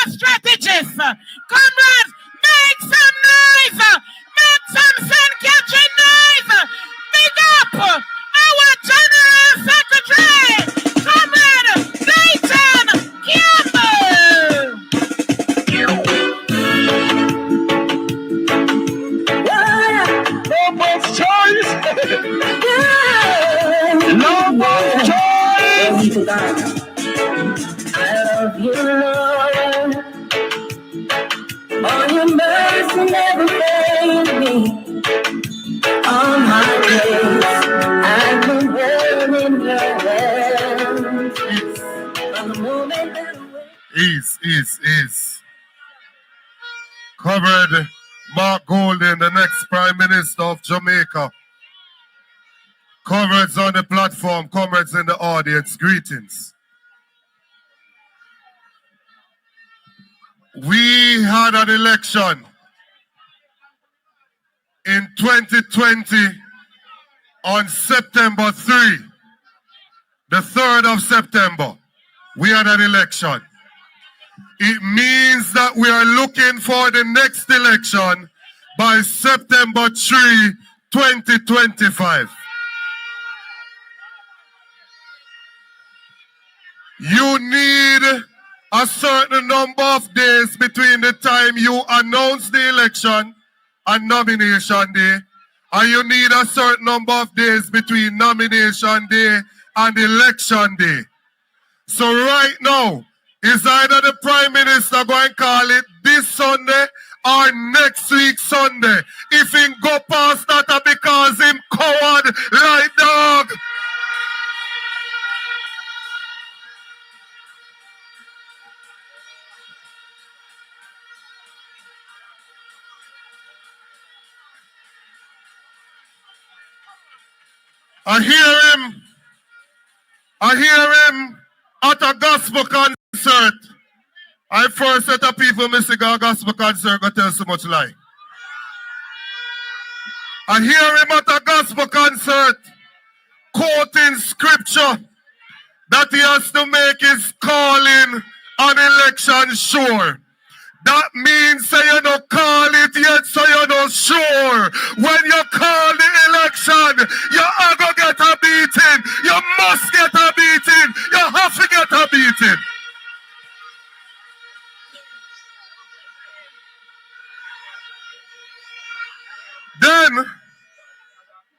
a strategist. Comrades, make some noise. Make some sun-catching noise. Big up our General Secretary, Comrade Dayton Campbell. No more choice. No more choice. I love you, Lord. All your mercy never failed me. All my days I've been held in your hands. From the moment that Is. Covered Mark Golden, the next Prime Minister of Jamaica. Comrades on the platform, comrades in the audience, greetings. We had an election in 2020 on September 3, the 3rd of September. We had an election. It means that we are looking for the next election by September 3, 2025. You need a certain number of days between the time you announce the election and nomination day, and you need a certain number of days between nomination day and election day. So right now, is either the Prime Minister going to call it this Sunday or next week Sunday? If him go past that because him coward like dog. I hear him at a gospel concert. I first set up people missing a gospel concert go tell so much lie. I hear him at a gospel concert quoting scripture that he has to make his calling on election sure. That means say you don't call it yet, so you're not sure. When you call the election, you are going to get a beating. You must get a beating. You have to get a beating. Then,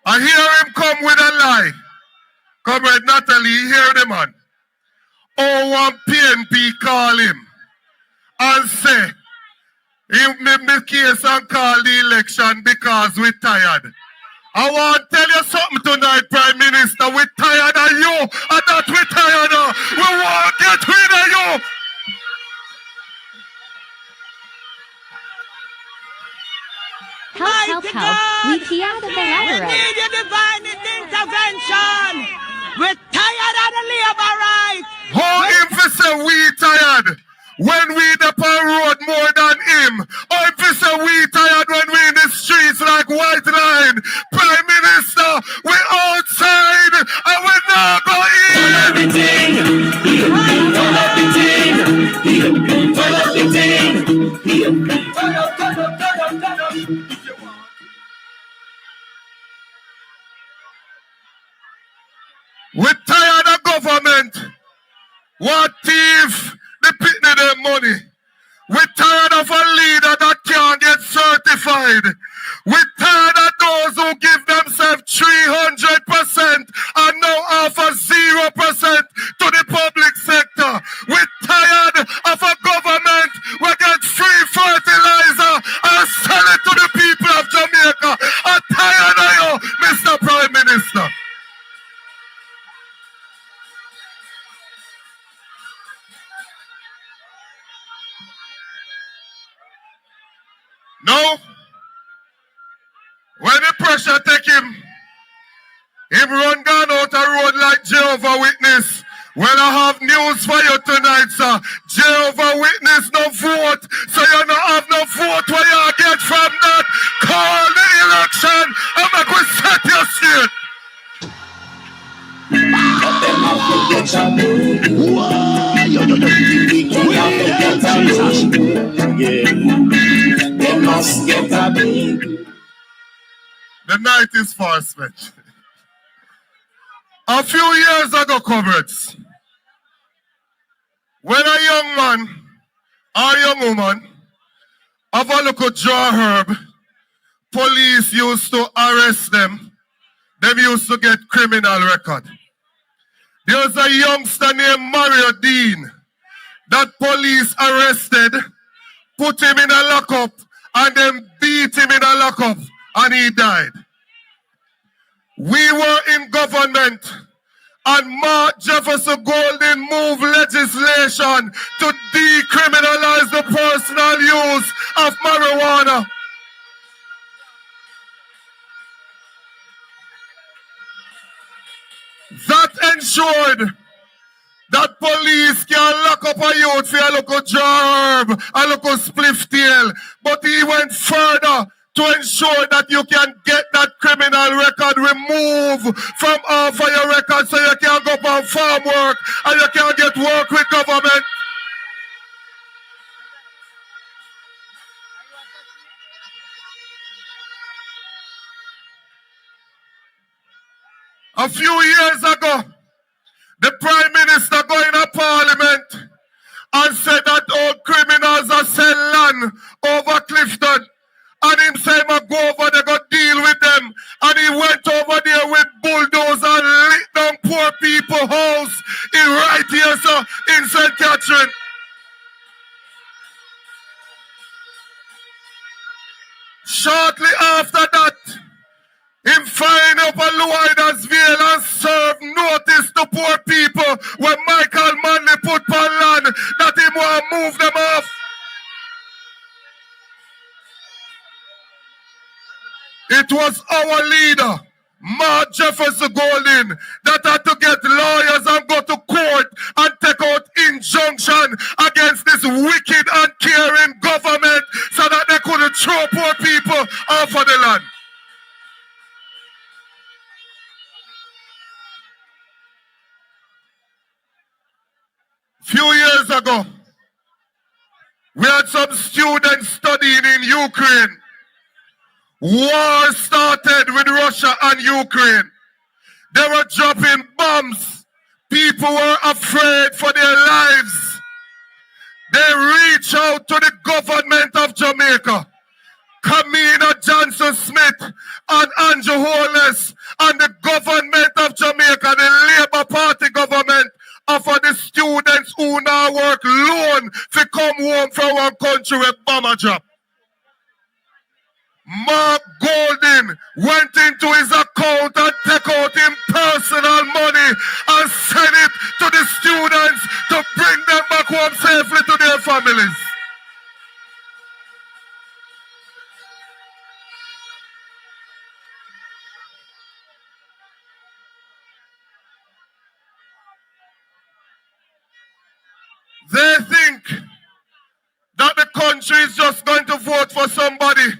I hear him come with a lie. Comrade Natalie, you hear the man. one PNP call him and say, he made me case and call the election because we're tired. I want to tell you something tonight, Prime Minister. We're tired of you, and that we're tired of. We want to get rid of you. Help. We key out of the ladder. We need your divine intervention. We're tired of the labor rights. How him for say we tired when we the road more than him? Or if he say we tired when we in the streets like White Line? Prime Minister, we outside and we not go in. Turn up the thing. Turn up the thing. Turn up the thing. Turn up. We're tired of government. What thief? They pick their money. We're tired of a leader that can't get certified. We're tired of those who give themselves 300% and now offer 0% to the public sector. We're tired of a government who gets free fertilizer and sell it to the people of Jamaica. I'm tired of you, Mr. Prime Minister. No. When the pressure take him run gone out the road like Jehovah Witness. Well, I have news for you tonight, sir. Jehovah Witness no vote, so you don't have no vote where you get from that. Call the election and make we set you straight. They must get a big. The night is far spent. A few years ago, comrades, when a young man or young woman have a look at draw herb, police used to arrest them. Them used to get criminal record. There was a youngster named Mario Dean that police arrested, put him in a lockup, and then beat him in a lockup, and he died. We were in government, and Mark Jefferson Golden moved legislation to decriminalize the personal use of marijuana. That ensured that police can lock up a youth for a local herb, a local spliff tail. But he went further to ensure that you can get that criminal record removed from off of your record so you can go on farm work and you can get work with government. A few years ago, the Prime Minister going to Parliament and said that all criminals are sell land over Clifton. And him say, "I go over there, go deal with them." And he went over there with bulldozers and lit down poor people's house in right here, so in St. Catherine. Shortly after that, him find up a Louidersville and serve notice to poor people when Michael Manley put on land that he want to move them off. It was our leader, Mark Jefferson Golden, that had to get lawyers and go to court and take out injunction against this wicked and caring government so that they couldn't throw poor people off of the land. Few years ago, we had some students studying in Ukraine. War started with Russia and Ukraine. They were dropping bombs. People were afraid for their lives. They reached out to the government of Jamaica, Camina Johnson Smith and Andrew Holness, and the government of Jamaica, the Labour Party government, offer the students who now work loan to come home from one country with bomber drop. Mark Golden went into his account and took out him personal money and sent it to the students to bring them back home safely to their families. They think that the country is just going to vote for somebody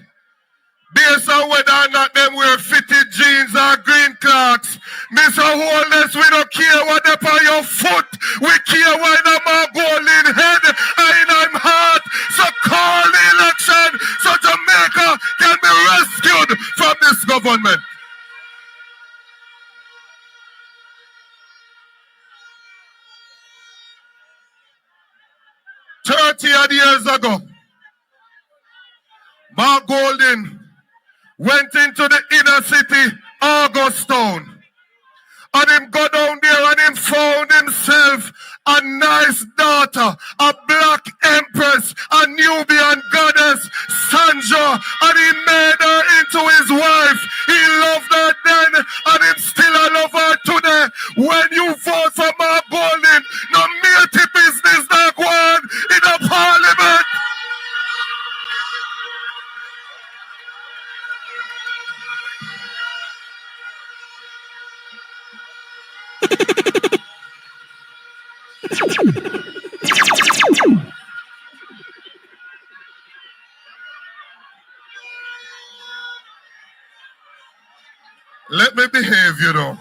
based on whether or not them wear fitted jeans or green clocks. Mr. Holness, we don't care what they on your foot. We care why the man golden head and I'm heart. So call the election so Jamaica can be rescued from this government. Odd years ago, Mark Golden went into the inner city, Augustown, and him go down there and him found himself a nice daughter, a black empress, a Nubian goddess, Sandra, and he made her into his wife. He loved her then, and him still love her today. When you vote for Mark Golden, no matey business that go on in the parliament. Let me behave, you know.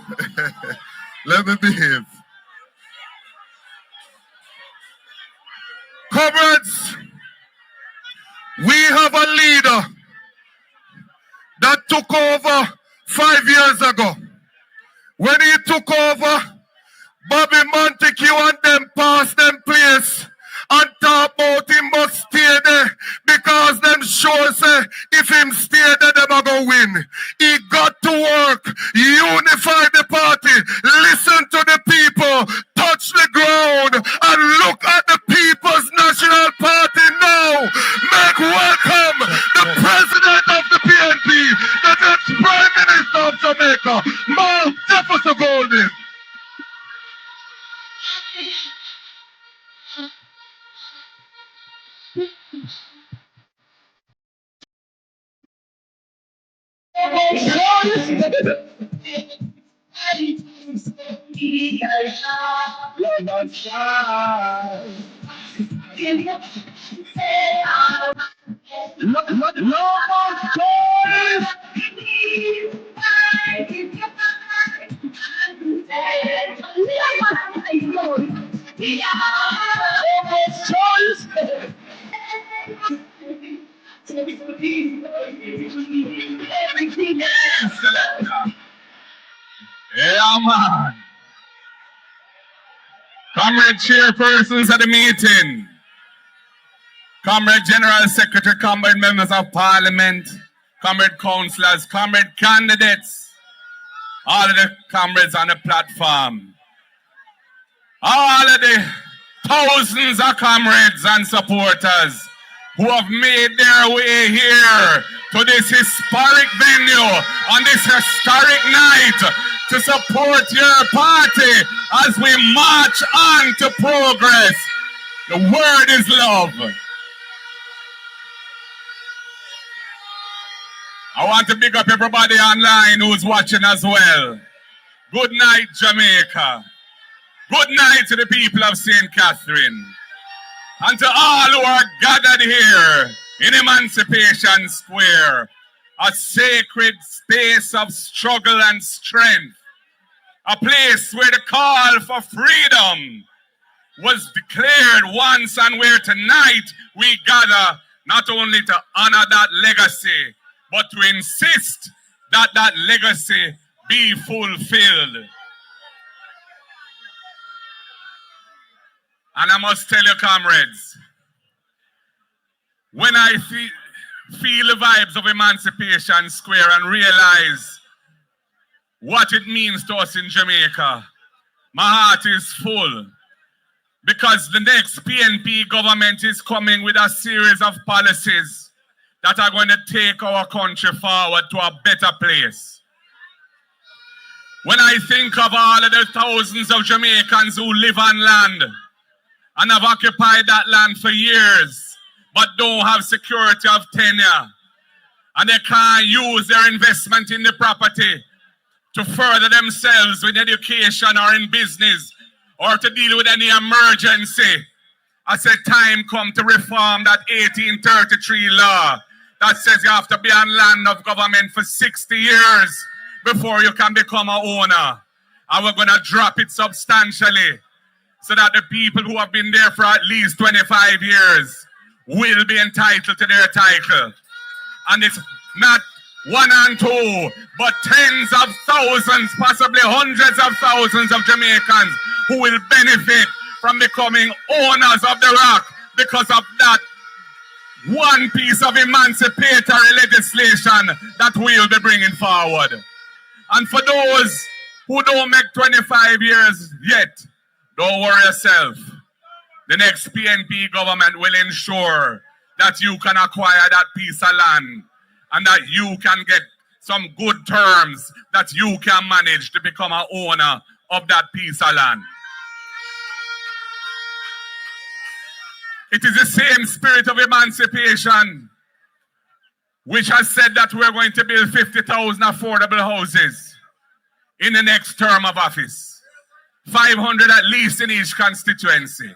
Let me behave. Comrades, We have a leader that took over 5 years ago. When he took over, Bobby Montague and them passed them place and talk about him must stay there because them sure say if him stay there, them are going to win. He got to work, unify the party, listen to the people, touch the ground, and look at the People's National Party now. Make welcome the president of the PNP, the next Prime Minister of Jamaica, Mark Jefferson Golding. Yeah, man. Comrade chairpersons of the meeting, Comrade General Secretary, Comrade members of Parliament, Comrade councillors, Comrade candidates, all of the comrades on the platform, all of the thousands of comrades and supporters who have made their way here to this historic venue on this historic night to support your party as we march on to progress. The word is love. I want to big up everybody online who's watching as well. Good night, Jamaica. Good night to the people of St. Catherine. And to all who are gathered here in Emancipation Square, a sacred space of struggle and strength, a place where the call for freedom was declared once and where tonight we gather not only to honor that legacy, but to insist that that legacy be fulfilled. And I must tell you, comrades, when I feel the vibes of Emancipation Square and realize what it means to us in Jamaica, my heart is full. Because the next PNP government is coming with a series of policies that are going to take our country forward to a better place. When I think of all of the thousands of Jamaicans who live on land and have occupied that land for years, but don't have security of tenure, and they can't use their investment in the property to further themselves with education or in business or to deal with any emergency, I said time come to reform that 1833 law that says you have to be on land of government for 60 years before you can become an owner. And we're going to drop it substantially so that the people who have been there for at least 25 years will be entitled to their title. And it's not one and two, but tens of thousands, possibly hundreds of thousands of Jamaicans who will benefit from becoming owners of the rock because of that one piece of emancipatory legislation that we'll be bringing forward. And for those who don't make 25 years yet, don't worry yourself. The next PNP government will ensure that you can acquire that piece of land and that you can get some good terms that you can manage to become an owner of that piece of land. It is the same spirit of emancipation which has said that we're going to build 50,000 affordable houses in the next term of office. 500 at least in each constituency.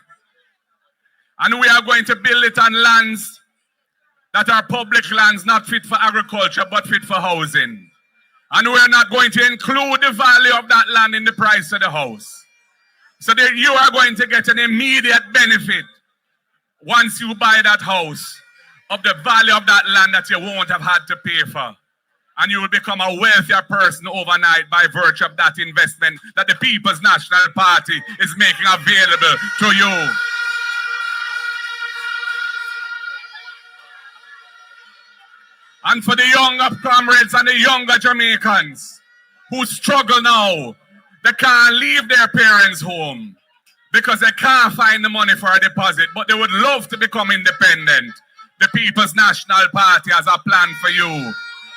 And we are going to build it on lands that are public lands, not fit for agriculture, but fit for housing. And we're not going to include the value of that land in the price of the house. So that you are going to get an immediate benefit once you buy that house of the value of that land that you won't have had to pay for. And you will become a wealthier person overnight by virtue of that investment that the People's National Party is making available to you. And for the younger comrades and the younger Jamaicans who struggle now, they can't leave their parents' home because they can't find the money for a deposit, but they would love to become independent. The People's National Party has a plan for you.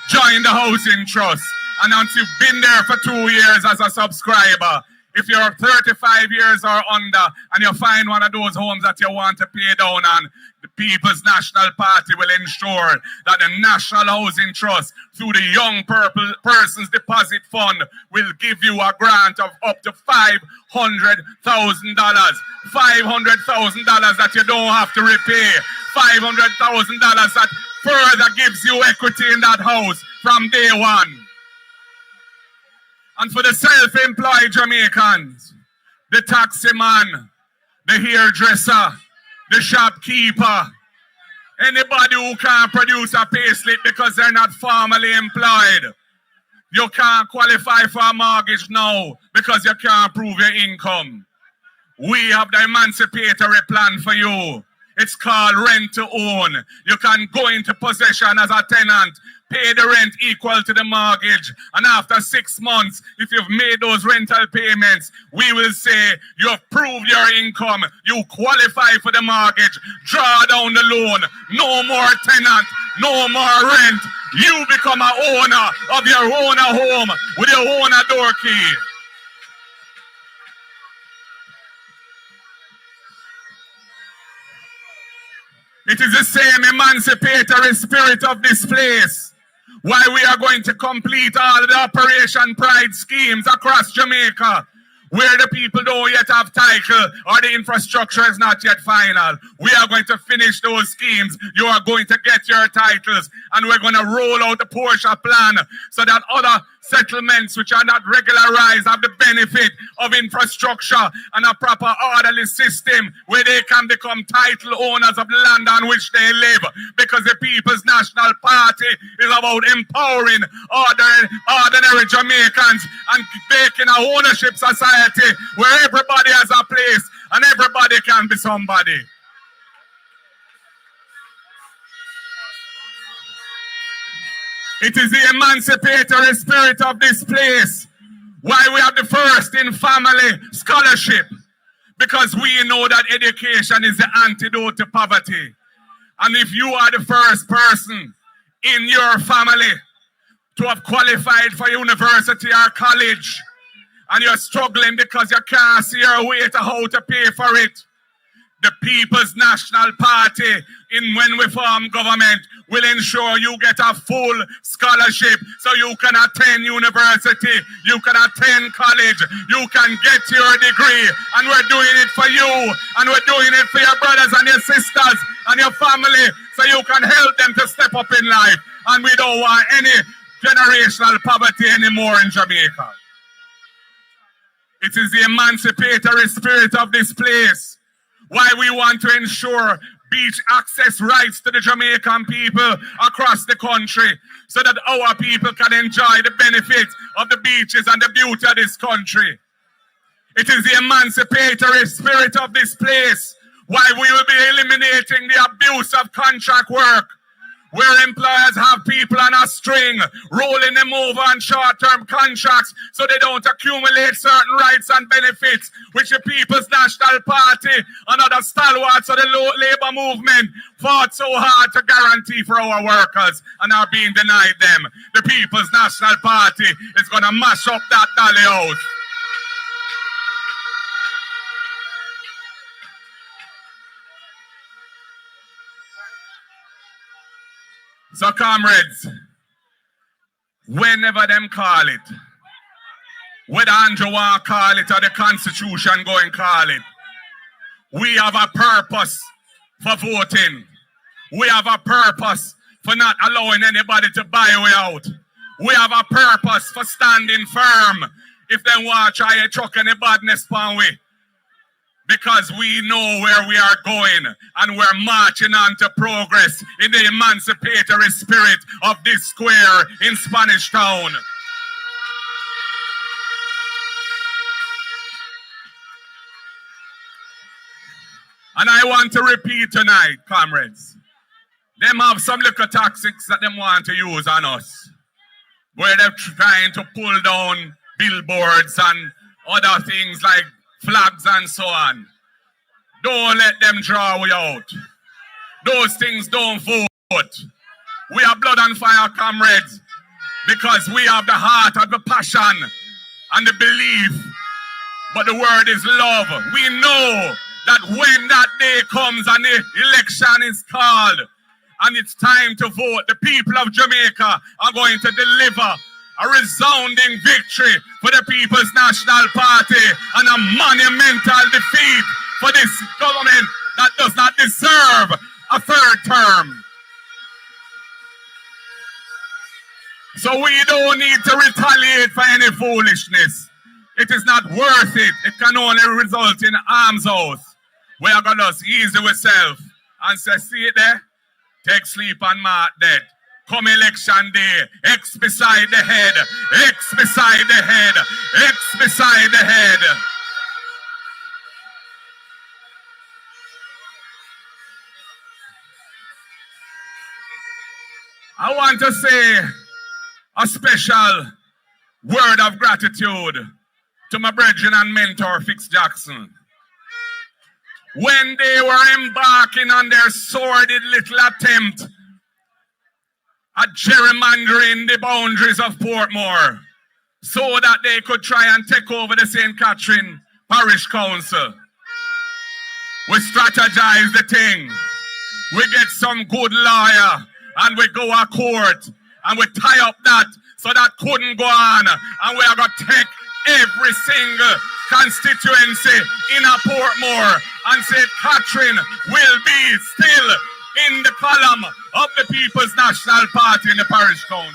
Join the Housing Trust. And once you've been there for 2 years as a subscriber, if you're 35 years or under and you find one of those homes that you want to pay down on, the People's National Party will ensure that the National Housing Trust, through the Young Persons Deposit Fund, will give you a grant of up to $500,000. $500,000 that you don't have to repay. $500,000 that further gives you equity in that house from day one. And for the self-employed Jamaicans, the taxi man, the hairdresser, the shopkeeper, anybody who can't produce a payslip because they're not formally employed, you can't qualify for a mortgage now because you can't prove your income. We have the emancipatory plan for you. It's called rent to own. You can go into possession as a tenant, pay the rent equal to the mortgage, and after 6 months, if you've made those rental payments, we will say you have proved your income, you qualify for the mortgage, draw down the loan, no more tenant, no more rent. You become an owner of your own home with your own door key. It is the same emancipatory spirit of this place why we are going to complete all the Operation Pride schemes across Jamaica, where the people don't yet have title or the infrastructure is not yet final. We are going to finish those schemes. You are going to get your titles, and we're going to roll out the Porsche plan so that other settlements which are not regularized have the benefit of infrastructure and a proper orderly system where they can become title owners of the land on which they live, because the People's National Party is about empowering ordinary Jamaicans and making an ownership society where everybody has a place and everybody can be somebody. It is the emancipatory spirit of this place why we have the first in family scholarship, because we know that education is the antidote to poverty. And if you are the first person in your family to have qualified for university or college, and you're struggling because you can't see your way to how to pay for it, the People's National Party, when we form government, will ensure you get a full scholarship so you can attend university, you can attend college, you can get your degree. And we're doing it for you, and we're doing it for your brothers and your sisters and your family so you can help them to step up in life. And we don't want any generational poverty anymore in Jamaica. It is the emancipatory spirit of this place why we want to ensure beach access rights to the Jamaican people across the country so that our people can enjoy the benefits of the beaches and the beauty of this country. It is the emancipatory spirit of this place why we will be eliminating the abuse of contract work, where employers have people on a string, rolling them over on short-term contracts so they don't accumulate certain rights and benefits, which the People's National Party and other stalwarts of the labor movement fought so hard to guarantee for our workers and are being denied them. The People's National Party is going to mash up that dolly house. So, comrades, whenever them call it, whether Andrew want call it or the Constitution go and call it, we have a purpose for voting. We have a purpose for not allowing anybody to buy way out. We have a purpose for standing firm if they want to try a truck any badness upon we. because we know where we are going and we're marching on to progress in the emancipatory spirit of this square in Spanishtown. And I want to repeat tonight, comrades, them have some little tactics that them want to use on us, where they're trying to pull down billboards and other things like flags and so on. Don't let them draw you out. Those things don't vote. We are blood and fire, comrades, because we have the heart and the passion and the belief. But the word is love. We know that when that day comes and the election is called and it's time to vote, the people of Jamaica are going to deliver a resounding victory for the People's National Party and a monumental defeat for this government that does not deserve a third term. So we don't need to retaliate for any foolishness. It is not worth it. It can only result in arms out. We are going to ease ourselves and say, see it there? Take sleep and mark dead. Come election day, X beside the head, X beside the head, X beside the head. I want to say a special word of gratitude to my brethren and mentor, Fitz Jackson. When they were embarking on their sordid little attempt at gerrymandering the boundaries of Portmore so that they could try and take over the St. Catherine Parish Council, we strategize the thing. We get some good lawyer and we go to court and we tie up that so that couldn't go on, and we are going to take every single constituency in a Portmore and St. Catherine will be still in the column of the People's National Party in the Parish Council.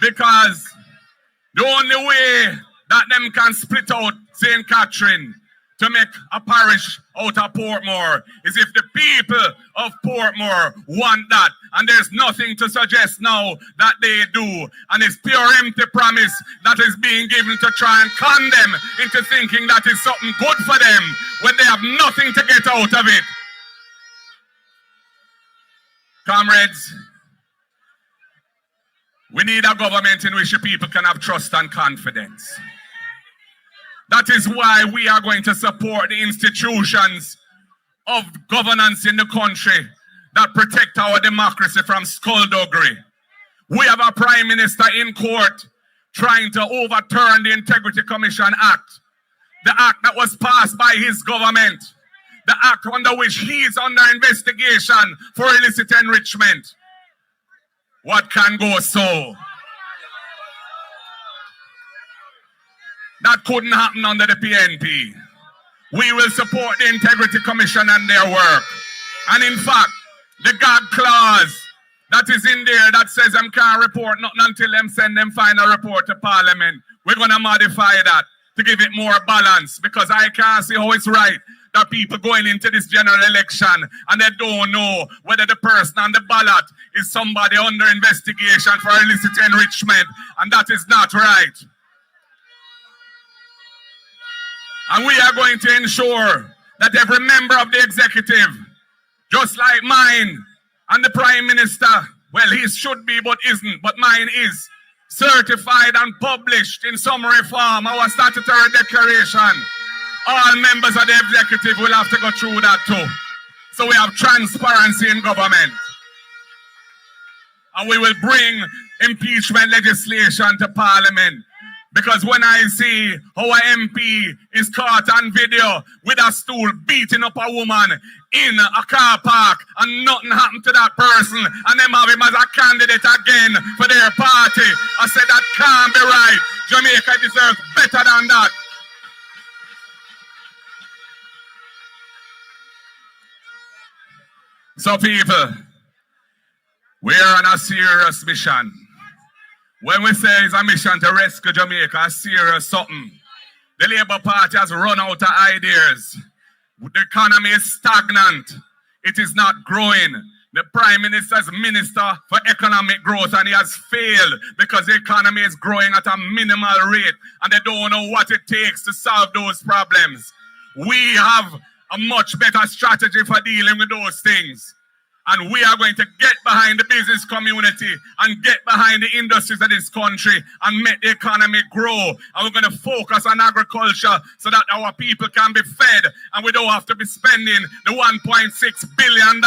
Because the only way that them can split out St. Catherine to make a parish out of Portmore is if the people of Portmore want that. And there's nothing to suggest now that they do. And it's pure empty promise that is being given to try and con them into thinking that is something good for them when they have nothing to get out of it. Comrades, we need a government in which the people can have trust and confidence. That is why we are going to support the institutions of governance in the country that protect our democracy from skullduggery. We have a prime minister in court trying to overturn the Integrity Commission Act, the act that was passed by his government, the act under which he is under investigation for illicit enrichment. What can go so? That couldn't happen under the PNP. We will support the Integrity Commission and their work. And in fact, the gag clause that is in there that says them can't report nothing until them send them final report to Parliament, we're going to modify that to give it more balance, because I can't see how it's right that people going into this general election and they don't know whether the person on the ballot is somebody under investigation for illicit enrichment, and that is not right. And we are going to ensure that every member of the executive, just like mine and the Prime Minister, well, he should be but isn't, but mine is, certified and published in summary form, our statutory declaration. All members of the executive will have to go through that too. So we have transparency in government. And we will bring impeachment legislation to Parliament. Because when I see how an MP is caught on video with a stool beating up a woman in a car park and nothing happened to that person and them have him as a candidate again for their party, I said that can't be right. Jamaica deserves better than that. So people, we are on a serious mission. When we say it's a mission to rescue Jamaica, a serious something. The Labour Party has run out of ideas. The economy is stagnant. It is not growing. The Prime Minister's Minister for Economic Growth, and he has failed because the economy is growing at a minimal rate and they don't know what it takes to solve those problems. We have a much better strategy for dealing with those things. And we are going to get behind the business community and get behind the industries of this country and make the economy grow. And we're going to focus on agriculture so that our people can be fed and we don't have to be spending the $1.6 billion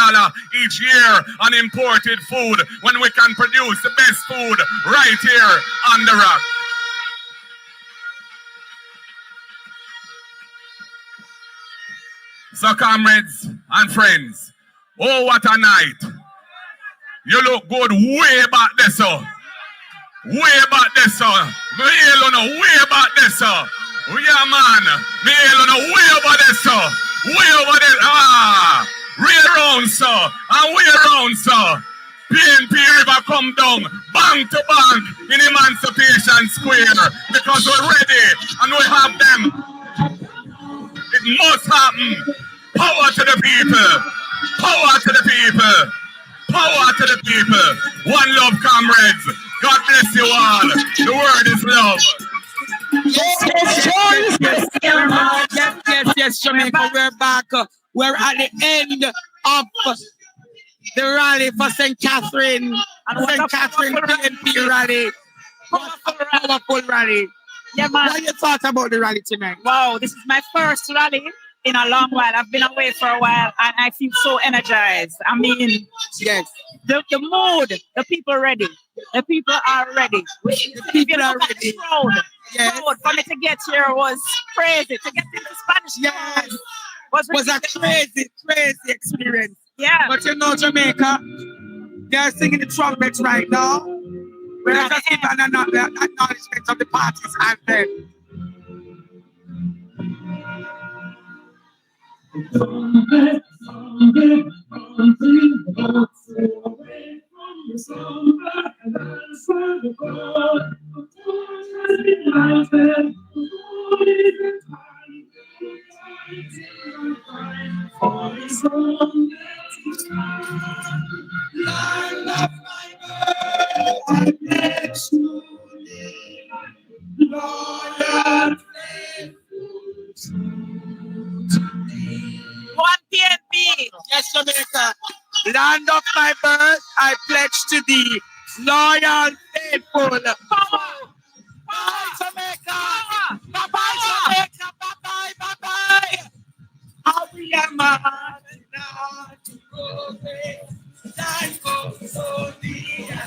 each year on imported food when we can produce the best food right here on the rock. So comrades and friends, oh, what a night. You look good way back there, sir. Way back there, sir. Me hail on way back there, sir. Yeah, man. Me hail on way over there, sir. Way over there. Ah. Way around, sir. And way around, sir. PNP River come down, bank to bank in Emancipation Square because we're ready and we have them. It must happen. Power to the people. Power to the people. Power to the people. One love, comrades. God bless you all. The word is love. Yes, Jamaica. We're back. We're at the end of the rally for St. Catherine. And St. Catherine PNP rally. Powerful rally. Yeah, man. What you thought about the rally tonight? Wow, this is my first rally in a long while. I've been away for a while and I feel so energized. I mean, yes, the mood, the people ready. The people are ready. The people are ready. Crowd. Yes. Crowd for me to get here was crazy. To get into Spanishtown was a crazy experience. Yeah. But you know, Jamaica, they are singing the trumpets right now. We're just giving an acknowledgement of the party's anthem. One PNP. Yes, Jamaica. Land of my birth, I pledge to thee. Loyal, faithful. Power. Bye, Jamaica. Bye-bye, Jamaica. Bye-bye, bye-bye. How we are man not to go away. Time goes so dear.